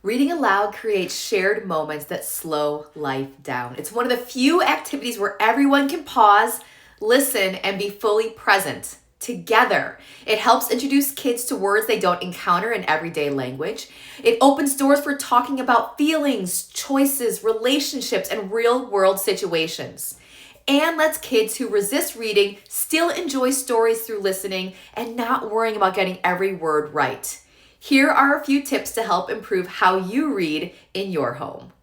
Reading aloud creates shared moments that slow life down. It's one of the few activities where everyone can pause, listen, and be fully present together. It helps introduce kids to words they don't encounter in everyday language. It opens doors for talking about feelings, choices, relationships, and real world situations. And lets kids who resist reading still enjoy stories through listening and not worrying about getting every word right. Here are a few tips to help improve how you read in your home.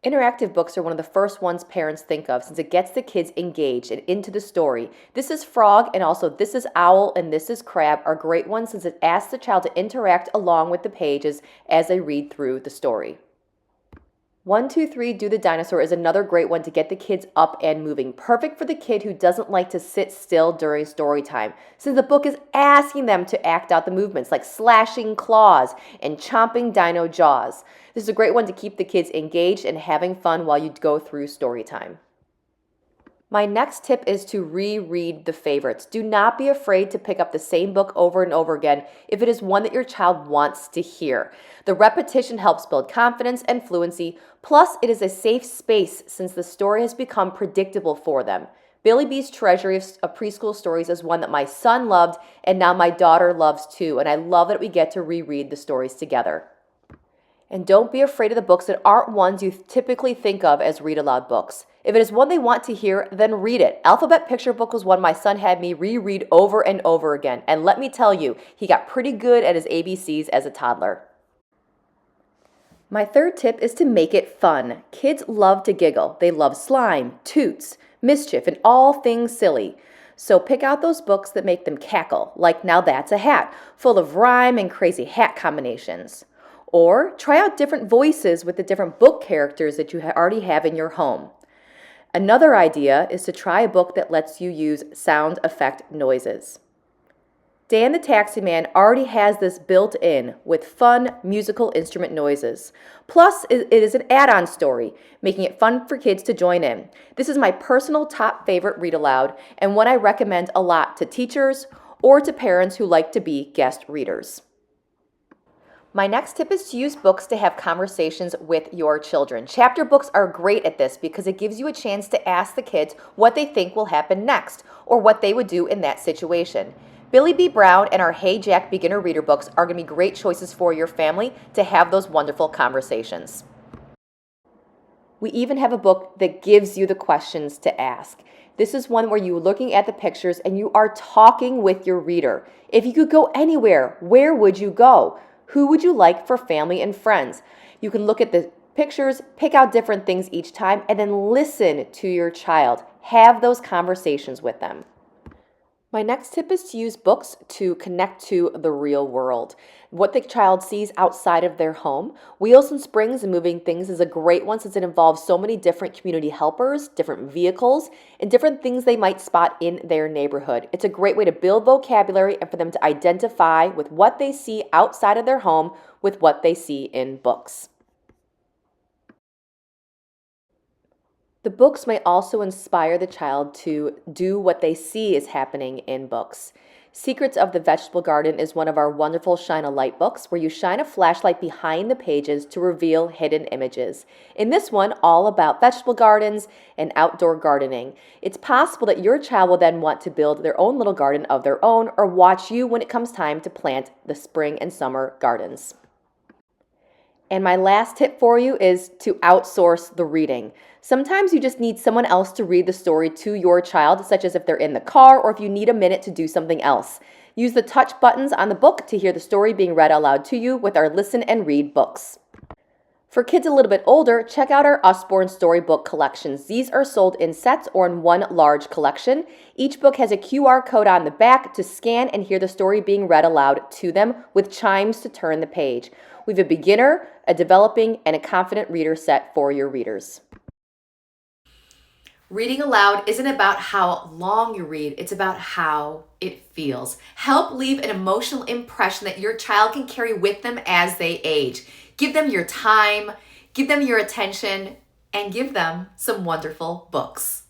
Interactive books are one of the first ones parents think of since it gets the kids engaged and into the story. This is Frog and also This is Owl and This is Crab are great ones since it asks the child to interact along with the pages as they read through the story. 1, 2, 3, Do the Dinosaur is another great one to get the kids up and moving. Perfect for the kid who doesn't like to sit still during story time, since the book is asking them to act out the movements like slashing claws and chomping dino jaws. This is a great one to keep the kids engaged and having fun while you go through story time. My next tip is to reread the favorites. Do not be afraid to pick up the same book over and over again if it is one that your child wants to hear. The repetition helps build confidence and fluency, plus it is a safe space since the story has become predictable for them. Billy B's Treasury of Preschool Stories is one that my son loved and now my daughter loves too, and I love that we get to reread the stories together. And don't be afraid of the books that aren't ones you typically think of as read aloud books. If it is one they want to hear, then read it. Alphabet Picture Book was one my son had me reread over and over again. And let me tell you, he got pretty good at his ABCs as a toddler. My third tip is to make it fun. Kids love to giggle. They love slime, toots, mischief, and all things silly. So pick out those books that make them cackle, like Now That's a Hat, full of rhyme and crazy hat combinations. Or try out different voices with the different book characters that you already have in your home. Another idea is to try a book that lets you use sound effect noises. Dan the Taxi Man already has this built in with fun musical instrument noises. Plus, it is an add-on story, making it fun for kids to join in. This is my personal top favorite read aloud and one I recommend a lot to teachers or to parents who like to be guest readers. My next tip is to use books to have conversations with your children. Chapter books are great at this because it gives you a chance to ask the kids what they think will happen next or what they would do in that situation. Billy B. Brown and our Hey Jack Beginner Reader books are going to be great choices for your family to have those wonderful conversations. We even have a book that gives you the questions to ask. This is one where you're looking at the pictures and you are talking with your reader. If you could go anywhere, where would you go? Who would you like for family and friends? You can look at the pictures, pick out different things each time, and then listen to your child. Have those conversations with them. My next tip is to use books to connect to the real world. What the child sees outside of their home. Wheels and Springs and Moving Things is a great one since it involves so many different community helpers, different vehicles, and different things they might spot in their neighborhood. It's a great way to build vocabulary and for them to identify with what they see outside of their home with what they see in books. The books may also inspire the child to do what they see is happening in books. Secrets of the Vegetable Garden is one of our wonderful Shine a Light books where you shine a flashlight behind the pages to reveal hidden images. In this one, all about vegetable gardens and outdoor gardening. It's possible that your child will then want to build their own little garden of their own or watch you when it comes time to plant the spring and summer gardens. And my last tip for you is to outsource the reading. Sometimes you just need someone else to read the story to your child, such as if they're in the car or if you need a minute to do something else. Use the touch buttons on the book to hear the story being read aloud to you with our Listen and Read books. For kids a little bit older, check out our Usborne storybook collections. These are sold in sets or in one large collection. Each book has a QR code on the back to scan and hear the story being read aloud to them with chimes to turn the page. We have a beginner, a developing, and a confident reader set for your readers. Reading aloud isn't about how long you read, it's about how it feels. Help leave an emotional impression that your child can carry with them as they age. Give them your time, give them your attention, and give them some wonderful books.